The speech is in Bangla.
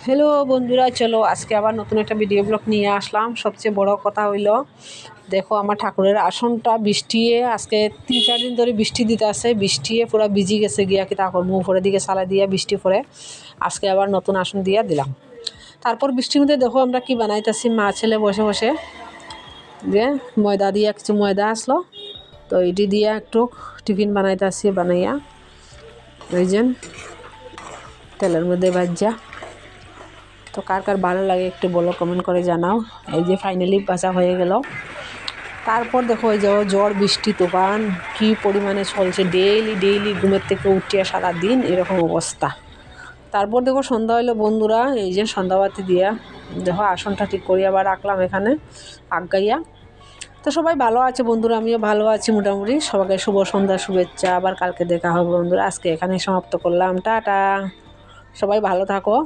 হ্যালো বন্ধুরা, চলো আজকে আবার নতুন একটা ভিডিও ব্লগ নিয়ে আসলাম। সবচেয়ে বড় কথা হইল, দেখো আমার ঠাকুরের আসনটা বৃষ্টিয়ে আজকে 3-4 দিন ধরে বৃষ্টি দিতে আছে, বৃষ্টিয়ে পুরো ভিজি গেছে গিয়া কি তা করবো, উপরের দিকে সালা দিয়া বৃষ্টি পরে আজকে আবার নতুন আসন দিয়া দিলাম। তারপর বৃষ্টির মধ্যে দেখো আমরা কি বানাইতেছি, মা ছেলে বসে বসে যে ময়দা দিয়া কিছু ময়দা আসলো, তো এটি দিয়া একটু টিফিন বানাইতেছি। বানাইয়া ওই যে তেলের মধ্যে ভাজা, তো কার কার ভালো লাগে একটু বলো, কমেন্ট করে জানাও। এই যে ফাইনালি ভাজা হয়ে গেল। তারপর দেখো এই যে ঝড় বৃষ্টি তুফান কী পরিমাণে চলছে, ডেইলি ঘুমের থেকে উঠিয়ে সারাদিন এরকম অবস্থা। তারপর দেখো সন্ধ্যা হইলো বন্ধুরা, এই যে সন্ধ্যাবাতি দিয়া দেখো আসনটা ঠিক করি আবার রাখলাম এখানে আগাইয়া। তো সবাই ভালো আছে বন্ধুরা, আমিও ভালো আছি মোটামুটি। সবাইকে শুভ সন্ধ্যা শুভেচ্ছা, আবার কালকে দেখা হবে বন্ধুরা। আজকে এখানে সমাপ্ত করলাম, টাটা। সবাই ভালো থাকো।